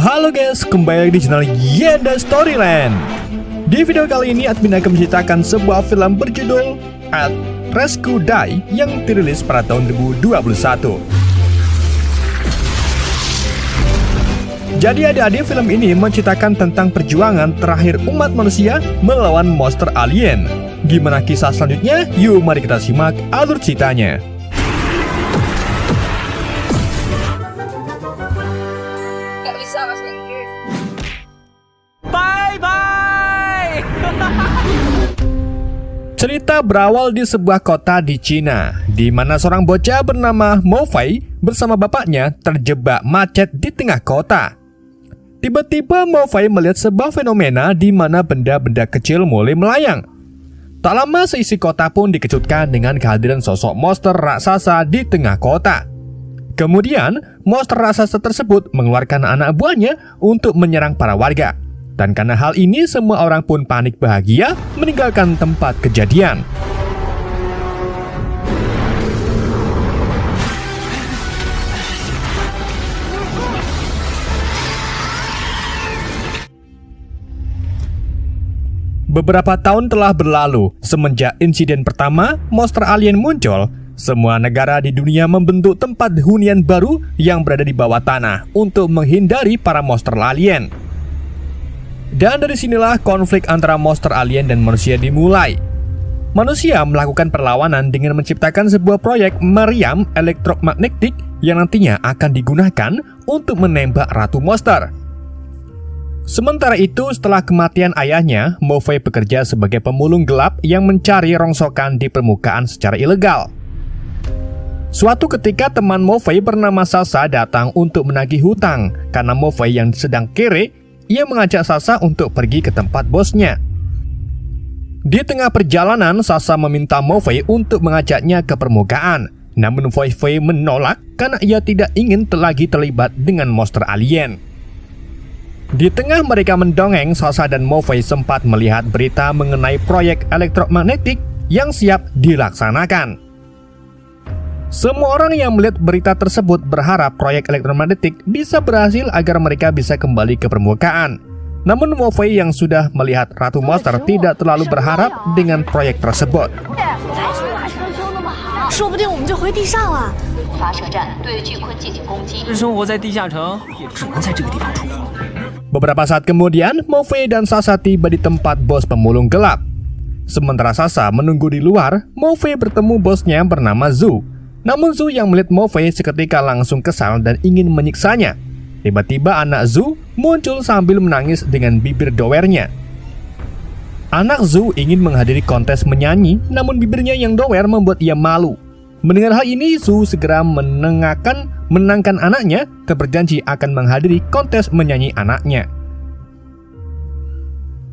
Halo guys, kembali lagi di channel Yenda Storyland. Di video kali ini admin akan menceritakan sebuah film berjudul At Rescue Die yang dirilis pada tahun 2021. Jadi adik-adik, film ini menceritakan tentang perjuangan terakhir umat manusia melawan monster alien. Gimana kisah selanjutnya? Yuk mari kita simak alur ceritanya. Gak bisa bahasa Inggris. Bye-bye! Cerita berawal di sebuah kota di Cina, di mana seorang bocah bernama Mo Fei bersama bapaknya terjebak macet di tengah kota. Tiba-tiba Mo Fei melihat sebuah fenomena di mana benda-benda kecil mulai melayang. Tak lama seisi kota pun dikejutkan dengan kehadiran sosok monster raksasa di tengah kota. Kemudian, monster raksasa tersebut mengeluarkan anak buahnya untuk menyerang para warga. Dan karena hal ini, semua orang pun panik bahagia meninggalkan tempat kejadian. Beberapa tahun telah berlalu semenjak insiden pertama monster alien muncul. Semua negara di dunia membentuk tempat hunian baru yang berada di bawah tanah untuk menghindari para monster alien. Dan dari sinilah konflik antara monster alien dan manusia dimulai. Manusia melakukan perlawanan dengan menciptakan sebuah proyek meriam elektromagnetik yang nantinya akan digunakan untuk menembak ratu monster. Sementara itu, setelah kematian ayahnya, Mo Fei bekerja sebagai pemulung gelap yang mencari rongsokan di permukaan secara ilegal. Suatu ketika teman Mo Fei bernama Sasa datang untuk menagih hutang. Karena Mo Fei yang sedang kere, ia mengajak Sasa untuk pergi ke tempat bosnya. Di tengah perjalanan, Sasa meminta Mo Fei untuk mengajaknya ke permukaan. Namun Mo Fei menolak karena ia tidak ingin lagi terlibat dengan monster alien. Di tengah mereka mendongeng, Sasa dan Mo Fei sempat melihat berita mengenai proyek elektromagnetik yang siap dilaksanakan. Semua orang yang melihat berita tersebut berharap proyek elektromagnetik bisa berhasil agar mereka bisa kembali ke permukaan. Namun Mo Fei yang sudah melihat Ratu Monster tidak terlalu berharap dengan proyek tersebut. Beberapa saat kemudian, Mo Fei dan Sasa tiba di tempat bos pemulung gelap. Sementara Sasa menunggu di luar, Mo Fei bertemu bosnya bernama Zhu. Namun Zhu yang melihat Mo Fei seketika langsung kesal dan ingin menyiksanya. Tiba-tiba anak Zhu muncul sambil menangis dengan bibir dowernya. Anak Zhu ingin menghadiri kontes menyanyi, namun bibirnya yang dower membuat ia malu. Mendengar hal ini, Zhu segera menangkan anaknya dan berjanji akan menghadiri kontes menyanyi anaknya.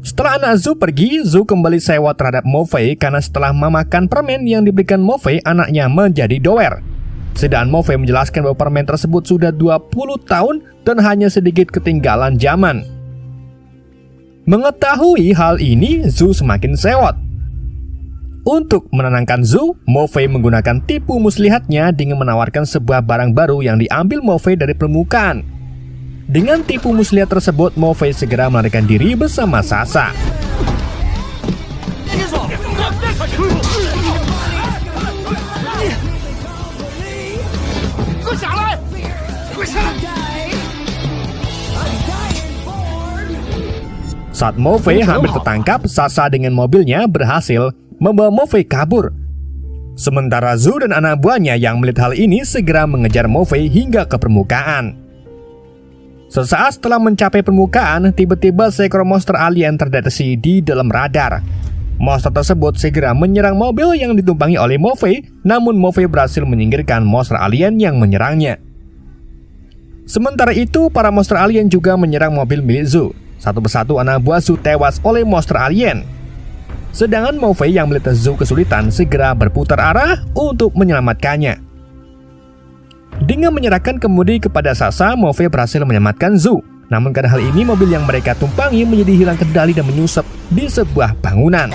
Setelah anak Zhu pergi, Zhu kembali sewa terhadap Mo Fei karena setelah memakan permen yang diberikan Mo Fei, anaknya menjadi dower. Sedangkan Mo Fei menjelaskan bahwa permen tersebut sudah 20 tahun dan hanya sedikit ketinggalan zaman. Mengetahui hal ini, Zhu semakin sewot. Untuk menenangkan Zhu, Mo Fei menggunakan tipu muslihatnya dengan menawarkan sebuah barang baru yang diambil Mo Fei dari permukaan. Dengan tipu muslihat tersebut, Mo Fei segera melarikan diri bersama Sasa. Saat Mo Fei hampir tertangkap, Sasa dengan mobilnya berhasil membawa Mo Fei kabur. Sementara Zhu dan anak buahnya yang melihat hal ini segera mengejar Mo Fei hingga ke permukaan. Sesaat setelah mencapai permukaan, tiba-tiba seekor monster alien terdeteksi di dalam radar. Monster tersebut segera menyerang mobil yang ditumpangi oleh Mo Fei, namun Mo Fei berhasil menyingkirkan monster alien yang menyerangnya. Sementara itu, para monster alien juga menyerang mobil milik Zhu. Satu persatu anak buah Zhu tewas oleh monster alien. Sedangkan Mo Fei yang melihat Zhu kesulitan segera berputar arah untuk menyelamatkannya. Dengan menyerahkan kemudi kepada Sasa, Mo Fei berhasil menyelamatkan Zhu. Namun karena hal ini, mobil yang mereka tumpangi menjadi hilang kendali dan menyusup di sebuah bangunan.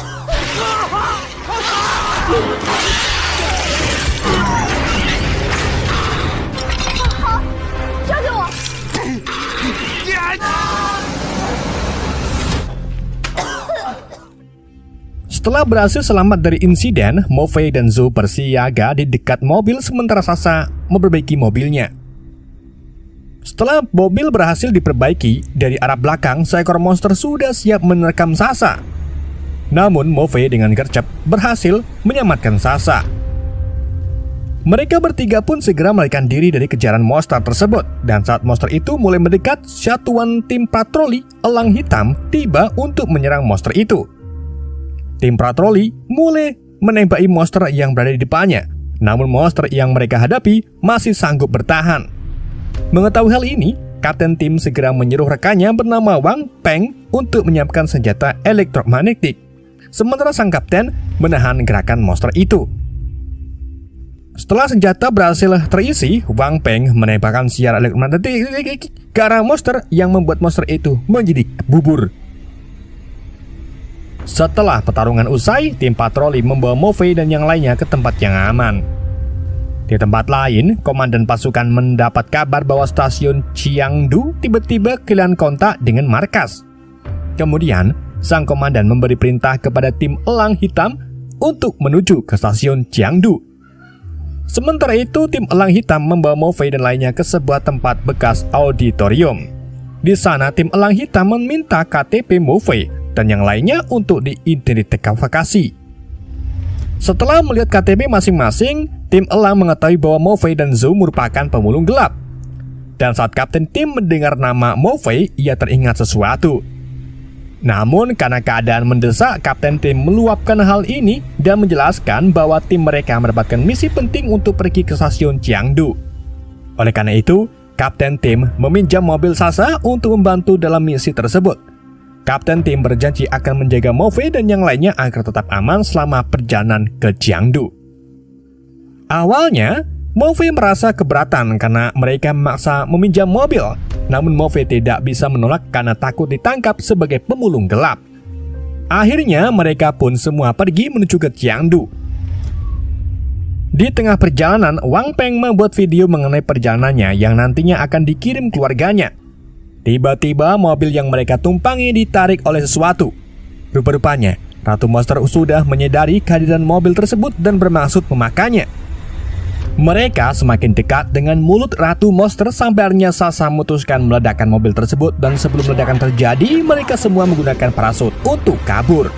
Setelah berhasil selamat dari insiden, Morphe dan Zhou bersiaga di dekat mobil sementara Sasha memperbaiki mobilnya. Setelah mobil berhasil diperbaiki, dari arah belakang seekor monster sudah siap menerkam Sasha. Namun Morphe dengan gercep berhasil menyelamatkan Sasha. Mereka bertiga pun segera melarikan diri dari kejaran monster tersebut. Dan saat monster itu mulai mendekat, satuan tim patroli elang hitam tiba untuk menyerang monster itu. Tim patroli mulai menembaki monster yang berada di depannya. Namun monster yang mereka hadapi masih sanggup bertahan. Mengetahui hal ini, kapten tim segera menyuruh rekannya bernama Wang Peng untuk menyiapkan senjata elektromagnetik. Sementara sang kapten menahan gerakan monster itu. Setelah senjata berhasil terisi, Wang Peng menembakkan siar elektromagnetik ke arah monster yang membuat monster itu menjadi bubur. Setelah pertarungan usai, tim patroli membawa Morphe dan yang lainnya ke tempat yang aman. Di tempat lain, komandan pasukan mendapat kabar bahwa stasiun Jiangdu tiba-tiba kehilangan kontak dengan markas. Kemudian, sang komandan memberi perintah kepada tim elang hitam untuk menuju ke stasiun Jiangdu. Sementara itu, tim elang hitam membawa Morphe dan lainnya ke sebuah tempat bekas auditorium. Di sana, tim elang hitam meminta KTP Morphe dan yang lainnya untuk diidentifikasi. Setelah melihat KTP masing-masing, tim elang mengetahui bahwa Morphe dan Zhou merupakan pemulung gelap. Dan saat kapten tim mendengar nama Morphe, ia teringat sesuatu. Namun karena keadaan mendesak, kapten tim meluapkan hal ini dan menjelaskan bahwa tim mereka mendapatkan misi penting untuk pergi ke stasiun Jiangdu. Oleh karena itu, kapten tim meminjam mobil Sasha untuk membantu dalam misi tersebut. Kapten tim berjanji akan menjaga Morphe dan yang lainnya agar tetap aman selama perjalanan ke Jiangdu. Awalnya, Morphe merasa keberatan karena mereka memaksa meminjam mobil. Namun Morphe tidak bisa menolak karena takut ditangkap sebagai pemulung gelap. Akhirnya mereka pun semua pergi menuju ke Jiangdu. Di tengah perjalanan, Wang Peng membuat video mengenai perjalanannya yang nantinya akan dikirim keluarganya. Tiba-tiba mobil yang mereka tumpangi ditarik oleh sesuatu. Rupa-rupanya, Ratu Monster sudah menyadari kehadiran mobil tersebut dan bermaksud memakannya. Mereka semakin dekat dengan mulut Ratu Monster sampai akhirnya Sasha memutuskan meledakkan mobil tersebut. Dan sebelum ledakan terjadi, mereka semua menggunakan parasut untuk kabur.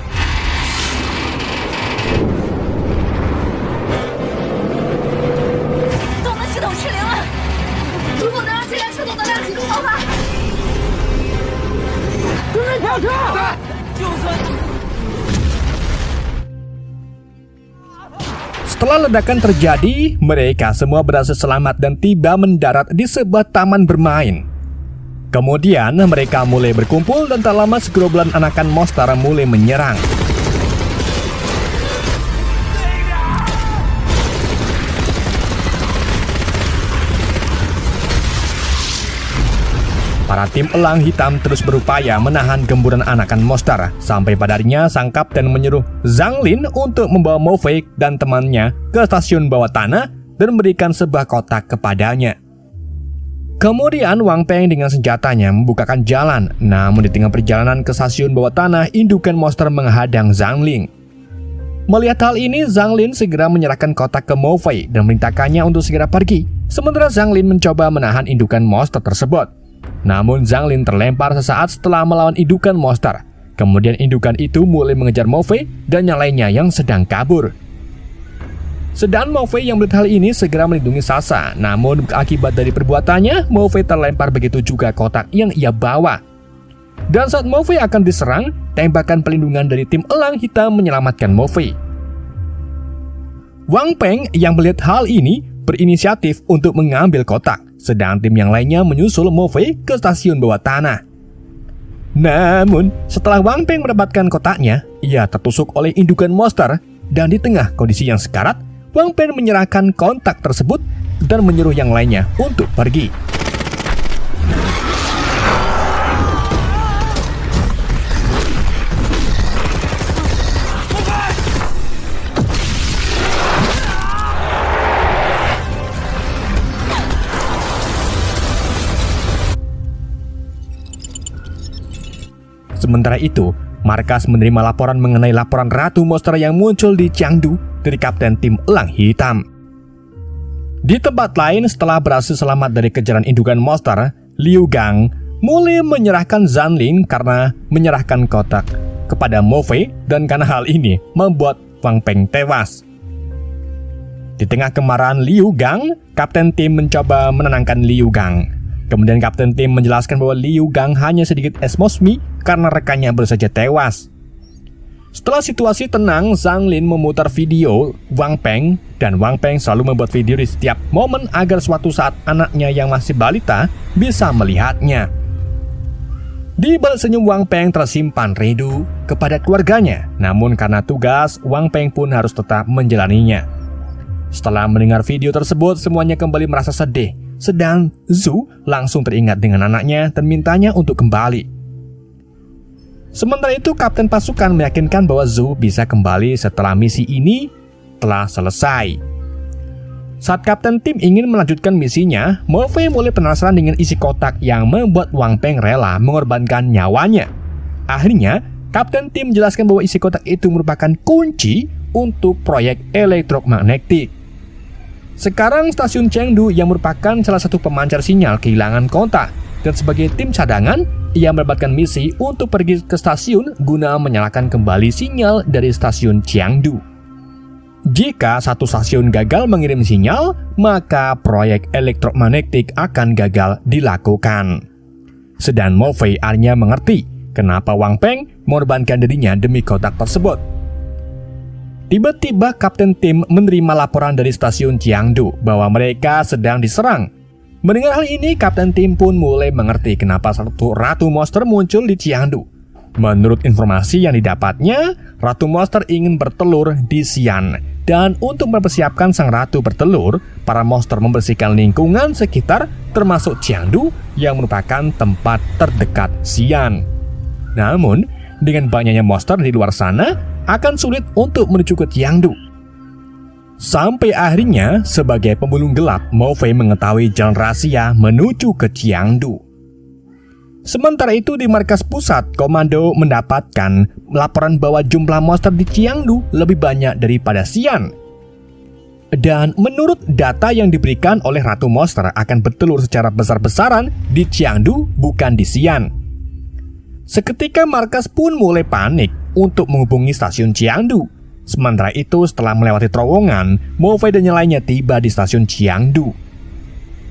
Setelah ledakan terjadi, mereka semua berhasil selamat dan tiba mendarat di sebuah taman bermain. Kemudian mereka mulai berkumpul dan tak lama segerombolan anakan monster mulai menyerang. Para tim elang hitam terus berupaya menahan gemburan anakan monster. Sampai pada akhirnya sang kapten menyuruh Zhang Lin untuk membawa Morphe dan temannya ke stasiun bawah tanah dan memberikan sebuah kotak kepadanya. Kemudian Wang Peng dengan senjatanya membukakan jalan. Namun di tengah perjalanan ke stasiun bawah tanah, indukan monster menghadang Zhang Lin. Melihat hal ini, Zhang Lin segera menyerahkan kotak ke Morphe dan memerintahkannya untuk segera pergi. Sementara Zhang Lin mencoba menahan indukan monster tersebut. Namun Zhang Lin terlempar sesaat setelah melawan indukan monster. Kemudian indukan itu mulai mengejar Morphe dan yang lainnya yang sedang kabur. Sedang Morphe yang melihat hal ini segera melindungi Sasha. Namun akibat dari perbuatannya, Morphe terlempar, begitu juga kotak yang ia bawa. Dan saat Morphe akan diserang, tembakan pelindungan dari tim elang hitam menyelamatkan Morphe. Wang Peng yang melihat hal ini berinisiatif untuk mengambil kotak, sedang tim yang lainnya menyusul Morphe ke stasiun bawah tanah. Namun, setelah Wang Peng mendapatkan kotaknya, ia tertusuk oleh indukan monster dan di tengah kondisi yang sekarat, Wang Peng menyerahkan kontak tersebut dan menyuruh yang lainnya untuk pergi. Sementara itu, markas menerima laporan mengenai laporan ratu monster yang muncul di Chengdu dari Kapten Tim Elang Hitam. Di tempat lain, setelah berhasil selamat dari kejaran indukan monster, Liu Gang mulai menyerahkan Zanlin karena menyerahkan kotak kepada Mo Fei, dan karena hal ini membuat Wang Peng tewas. Di tengah kemarahan Liu Gang, Kapten Tim mencoba menenangkan Liu Gang. Kemudian Kapten Tim menjelaskan bahwa Liu Gang hanya sedikit esmosmi karena rekannya baru saja tewas. Setelah situasi tenang, Zanlin memutar video Wang Peng, dan Wang Peng selalu membuat video di setiap momen agar suatu saat anaknya yang masih balita bisa melihatnya. Di balik senyum Wang Peng tersimpan rindu kepada keluarganya, namun karena tugas, Wang Peng pun harus tetap menjalaninya. Setelah mendengar video tersebut, semuanya kembali merasa sedih. Sedang Zhu langsung teringat dengan anaknya dan mintanya untuk kembali. Sementara itu, kapten pasukan meyakinkan bahwa Zhu bisa kembali setelah misi ini telah selesai. Saat Kapten Tim ingin melanjutkan misinya, Mo Fei mulai penasaran dengan isi kotak yang membuat Wang Peng rela mengorbankan nyawanya. Akhirnya, Kapten Tim menjelaskan bahwa isi kotak itu merupakan kunci untuk proyek elektromagnetik. Sekarang stasiun Chengdu yang merupakan salah satu pemancar sinyal kehilangan kontak, dan sebagai tim cadangan, ia mendapatkan misi untuk pergi ke stasiun guna menyalakan kembali sinyal dari stasiun Chengdu. Jika satu stasiun gagal mengirim sinyal, maka proyek elektromagnetik akan gagal dilakukan. Sedang Mo Fei akhirnya mengerti kenapa Wang Peng mengorbankan dirinya demi kotak tersebut. Tiba-tiba Kapten Tim menerima laporan dari stasiun Chengdu bahwa mereka sedang diserang. Mendengar hal ini, Kapten Tim pun mulai mengerti kenapa satu ratu monster muncul di Chengdu. Menurut informasi yang didapatnya, ratu monster ingin bertelur di Xi'an. Dan untuk mempersiapkan sang ratu bertelur, para monster membersihkan lingkungan sekitar termasuk Chengdu yang merupakan tempat terdekat Xi'an. Namun, dengan banyaknya monster di luar sana, akan sulit untuk menuju ke Chengdu. Sampai akhirnya, sebagai pemulung gelap, Mo Fei mengetahui jalan rahasia menuju ke Chengdu. Sementara itu, di markas pusat, komando mendapatkan laporan bahwa jumlah monster di Chengdu lebih banyak daripada Xi'an. Dan menurut data yang diberikan oleh Ratu Monster akan bertelur secara besar-besaran di Chengdu, bukan di Xi'an. Seketika markas pun mulai panik untuk menghubungi stasiun Chengdu. Sementara itu, setelah melewati terowongan, Mo Fei dan yang lainnya tiba di stasiun Chengdu.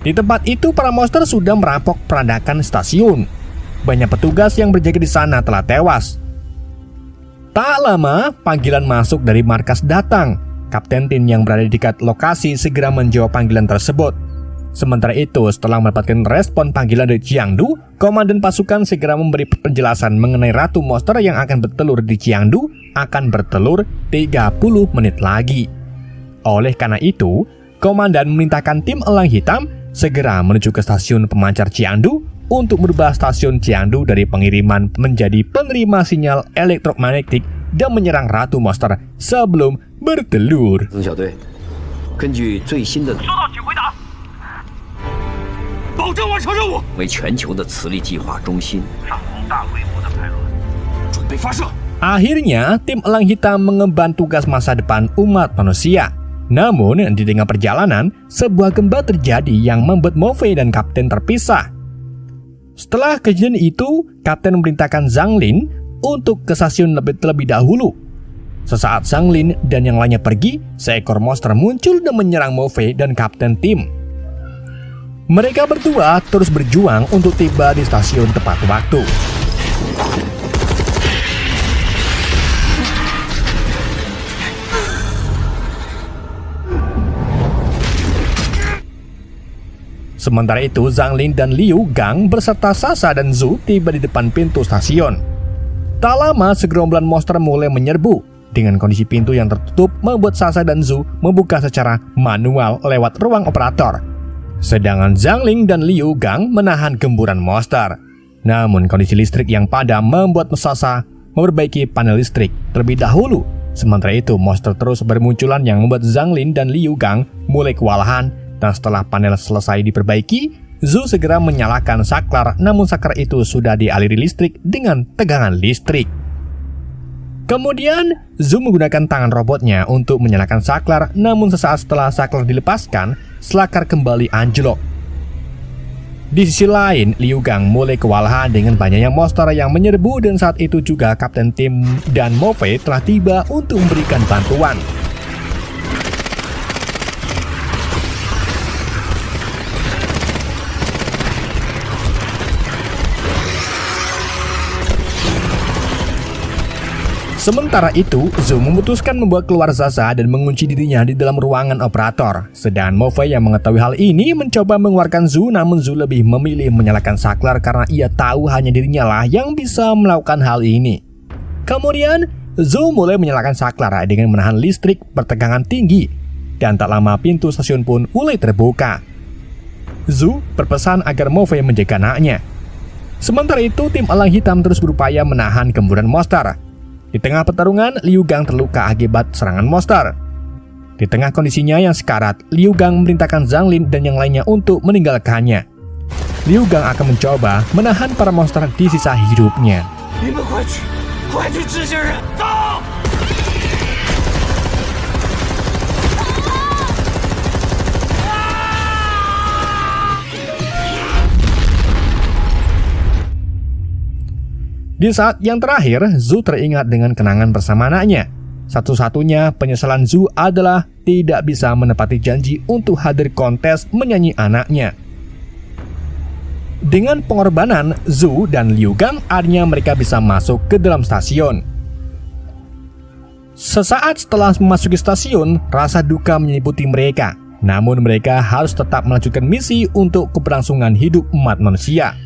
Di tempat itu, para monster sudah merampok perandakan stasiun. Banyak petugas yang berjaga di sana telah tewas. Tak lama, panggilan masuk dari markas datang. Kapten Tin yang berada di dekat lokasi segera menjawab panggilan tersebut. Sementara itu, setelah mendapatkan respon panggilan dari Chengdu, komandan pasukan segera memberi penjelasan mengenai Ratu Monster yang akan bertelur di Chengdu akan bertelur 30 menit lagi. Oleh karena itu, komandan memerintahkan tim Elang Hitam segera menuju ke stasiun pemancar Chengdu untuk merubah stasiun Chengdu dari pengiriman menjadi penerima sinyal elektromagnetik dan menyerang Ratu Monster sebelum bertelur. 保证完成任务，为全球的磁力计划中心上空大规模的排卵，准备发射。 Akhirnya, tim Elang Hitam mengemban tugas masa depan umat manusia. Namun, di tengah perjalanan, sebuah gempa terjadi yang membuat Mo Fei dan Kapten terpisah. Setelah kejadian itu, Kapten memerintahkan Zanlin untuk ke stasiun lebih dahulu. Sesaat Zanlin dan yang lainnya pergi, seekor monster muncul dan menyerang Mo Fei dan Kapten Tim. Mereka berdua terus berjuang untuk tiba di stasiun tepat waktu. Sementara itu, Zanlin dan Liu Gang beserta Sasa dan Zhu tiba di depan pintu stasiun. Tak lama, segerombolan monster mulai menyerbu. Dengan kondisi pintu yang tertutup, membuat Sasa dan Zhu membuka secara manual lewat ruang operator. Sedangkan Zanlin dan Liu Gang menahan gemburan monster. Namun kondisi listrik yang padam membuat Sasa memperbaiki panel listrik terlebih dahulu. Sementara itu, monster terus bermunculan yang membuat Zanlin dan Liu Gang mulai kewalahan. Dan setelah panel selesai diperbaiki, Zhu segera menyalakan saklar, namun saklar itu sudah dialiri listrik dengan tegangan listrik. Kemudian, Zhu menggunakan tangan robotnya untuk menyalakan saklar, namun sesaat setelah saklar dilepaskan, saklar kembali anjlok. Di sisi lain, Liu Gang mulai kewalahan dengan banyaknya monster yang menyerbu, dan saat itu juga Kapten Tim dan Mo Fei telah tiba untuk memberikan bantuan. Sementara itu, Zhu memutuskan membuat keluar Zaza dan mengunci dirinya di dalam ruangan operator. Sedangkan Mo Fei yang mengetahui hal ini mencoba mengeluarkan Zhu, namun Zhu lebih memilih menyalakan saklar karena ia tahu hanya dirinya lah yang bisa melakukan hal ini. Kemudian, Zhu mulai menyalakan saklar dengan menahan listrik bertegangan tinggi, dan tak lama pintu stasiun pun mulai terbuka. Zhu berpesan agar Mo Fei menjaga anaknya. Sementara itu, tim elang hitam terus berupaya menahan gemburan monster. Di tengah pertarungan, Liu Gang terluka akibat serangan monster. Di tengah kondisinya yang sekarat, Liu Gang memerintahkan Zhang Lin dan yang lainnya untuk meninggalkannya. Liu Gang akan mencoba menahan para monster di sisa hidupnya. Di saat yang terakhir, Zhu teringat dengan kenangan bersama anaknya. Satu-satunya penyesalan Zhu adalah tidak bisa menepati janji untuk hadir kontes menyanyi anaknya. Dengan pengorbanan Zhu dan Liu Gang, akhirnya mereka bisa masuk ke dalam stasiun. Sesaat setelah memasuki stasiun, rasa duka menyelimuti mereka. Namun mereka harus tetap melanjutkan misi untuk keberlangsungan hidup umat manusia.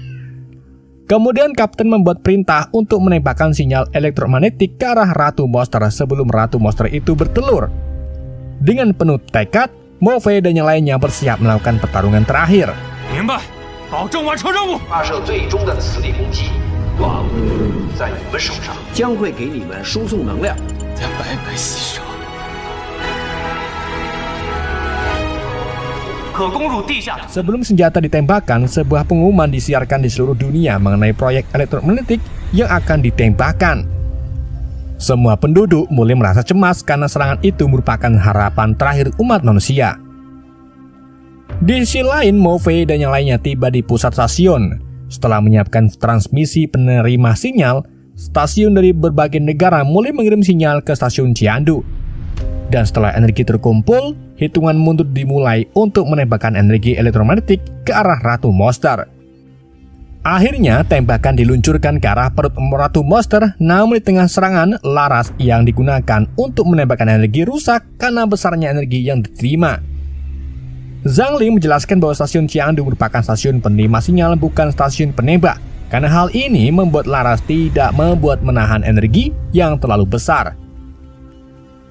Kemudian Kapten membuat perintah untuk menembakkan sinyal elektromagnetik ke arah Ratu Monster sebelum Ratu Monster itu bertelur. Dengan penuh tekad, Mo Fei dan yang lainnya bersiap melakukan pertarungan terakhir. Sebelum senjata ditembakkan, sebuah pengumuman disiarkan di seluruh dunia mengenai proyek elektromagnetik yang akan ditembakkan. Semua penduduk mulai merasa cemas karena serangan itu merupakan harapan terakhir umat manusia. Di sisi lain, Mo Fei dan yang lainnya tiba di pusat stasiun. Setelah menyiapkan transmisi penerima sinyal, stasiun dari berbagai negara mulai mengirim sinyal ke stasiun Jiandu. Dan setelah energi terkumpul, hitungan mundur dimulai untuk menembakkan energi elektromagnetik ke arah Ratu Monster. Akhirnya, tembakan diluncurkan ke arah perut Ratu Monster, namun di tengah serangan, laras yang digunakan untuk menembakkan energi rusak karena besarnya energi yang diterima. Zhang Li menjelaskan bahwa stasiun Jiandu merupakan stasiun penerima sinyal, bukan stasiun penembak, karena hal ini membuat laras tidak membuat menahan energi yang terlalu besar.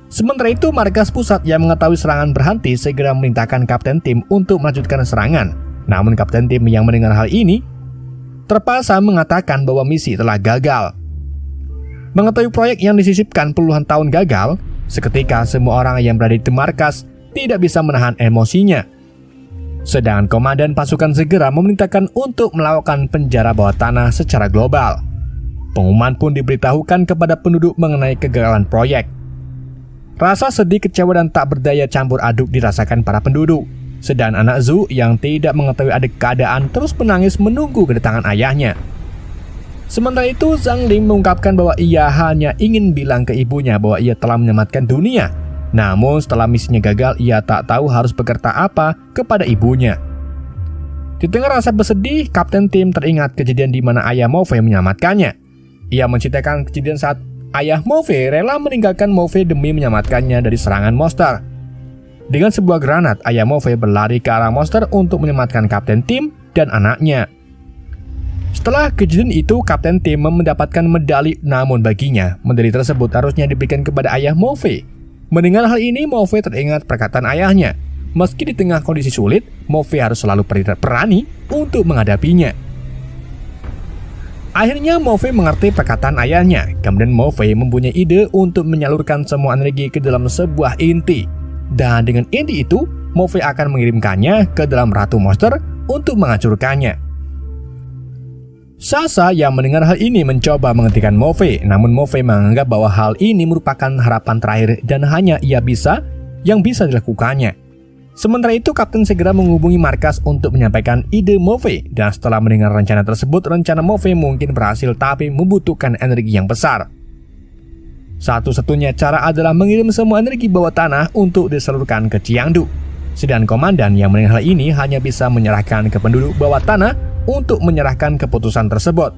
Sementara itu, markas pusat yang mengetahui serangan berhenti segera memerintahkan Kapten Tim untuk melanjutkan serangan. Namun Kapten Tim yang mendengar hal ini terpaksa mengatakan bahwa misi telah gagal. Mengetahui proyek yang disisipkan puluhan tahun gagal, seketika semua orang yang berada di markas tidak bisa menahan emosinya. Sedangkan komandan pasukan segera memerintahkan untuk melakukan penjara bawah tanah secara global. Pengumuman pun diberitahukan kepada penduduk mengenai kegagalan proyek. Rasa sedih, kecewa, dan tak berdaya campur aduk dirasakan para penduduk. Sedangkan anak Zhu yang tidak mengetahui adik keadaan terus menangis menunggu kedatangan ayahnya. Sementara itu, Zhang Ling mengungkapkan bahwa ia hanya ingin bilang ke ibunya bahwa ia telah menyelamatkan dunia. Namun setelah misinya gagal, ia tak tahu harus berkata apa kepada ibunya. Di tengah rasa bersedih, Kapten Tim teringat kejadian di mana ayah Mo Fei menyelamatkannya. Ia menceritakan kejadian saat ayah Mo Fei rela meninggalkan Mo Fei demi menyelamatkannya dari serangan monster. Dengan sebuah granat, ayah Mo Fei berlari ke arah monster untuk menyelamatkan Kapten Tim dan anaknya. Setelah kejadian itu, Kapten Tim mendapatkan medali, namun baginya, medali tersebut harusnya diberikan kepada ayah Mo Fei. Mendengar hal ini, Mo Fei teringat perkataan ayahnya. Meski di tengah kondisi sulit, Mo Fei harus selalu berani untuk menghadapinya. Akhirnya Mo Fei mengerti perkataan ayahnya. Kemudian Mo Fei mempunyai ide untuk menyalurkan semua energi ke dalam sebuah inti. Dan dengan inti itu, Mo Fei akan mengirimkannya ke dalam Ratu Monster untuk menghancurkannya. Sasa yang mendengar hal ini mencoba menghentikan Morphe, namun Morphe menganggap bahwa hal ini merupakan harapan terakhir dan hanya yang bisa dilakukannya. Sementara itu, Kapten segera menghubungi markas untuk menyampaikan ide Morphe, dan setelah mendengar rencana tersebut, rencana Morphe mungkin berhasil tapi membutuhkan energi yang besar. Satu-satunya cara adalah mengirim semua energi bawah tanah untuk disalurkan ke Jiangdu. Sedang komandan yang mendengar hal ini hanya bisa menyerahkan ke penduduk bawah tanah untuk menyerahkan keputusan tersebut.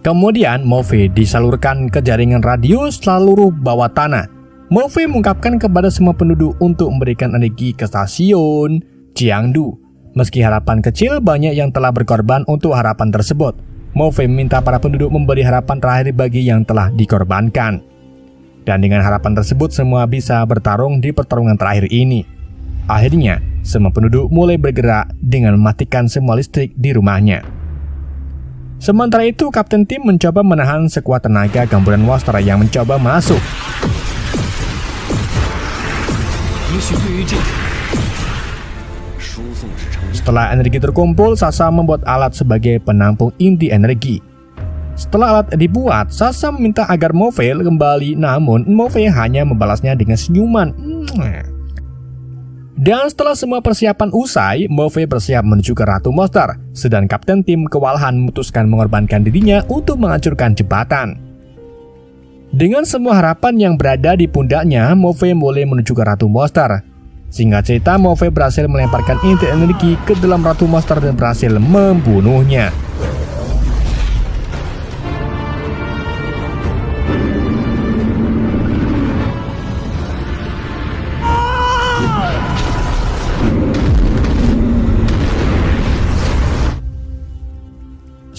Kemudian Morphe disalurkan ke jaringan radio seluruh bawah tanah. Morphe mengungkapkan kepada semua penduduk untuk memberikan energi ke stasiun Jiangdu. Meski harapan kecil, banyak yang telah berkorban untuk harapan tersebut. Morphe meminta para penduduk memberi harapan terakhir bagi yang telah dikorbankan. Dan dengan harapan tersebut, semua bisa bertarung di pertarungan terakhir ini. Akhirnya, semua penduduk mulai bergerak dengan mematikan semua listrik di rumahnya. Sementara itu, Kapten Tim mencoba menahan sekuat tenaga gamburan monster yang mencoba masuk. Setelah energi terkumpul, Sasa membuat alat sebagai penampung inti energi. Setelah alat dibuat, Sasa meminta agar Morphe kembali, namun Morphe hanya membalasnya dengan senyuman. Dan setelah semua persiapan usai, Morphe bersiap menuju ke Ratu Monster, sedang Kapten Tim kewalahan memutuskan mengorbankan dirinya untuk menghancurkan jembatan. Dengan semua harapan yang berada di pundaknya, Morphe mulai menuju ke Ratu Monster. Singkat cerita, Morphe berhasil melemparkan inti energi ke dalam Ratu Monster dan berhasil membunuhnya.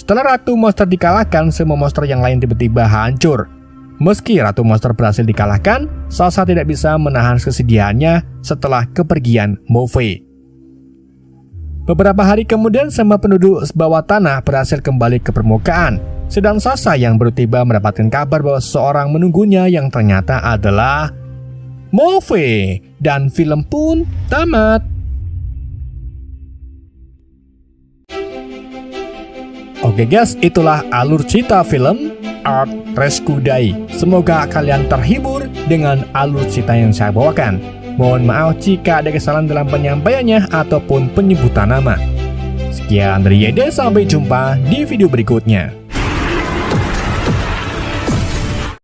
Setelah Ratu Monster dikalahkan, semua monster yang lain tiba-tiba hancur. Meski Ratu Monster berhasil dikalahkan, Sasa tidak bisa menahan kesedihannya setelah kepergian Morphe. Beberapa hari kemudian, semua penduduk bawah tanah berhasil kembali ke permukaan. Sedang Sasa yang baru tiba mendapatkan kabar bahwa seseorang menunggunya yang ternyata adalah Morphe. Dan film pun tamat. Oke guys, itulah alur cerita film Art Rescue Dai. Semoga kalian terhibur dengan alur cerita yang saya bawakan. Mohon maaf jika ada kesalahan dalam penyampaiannya ataupun penyebutan nama. Sekian dari Yede, sampai jumpa di video berikutnya.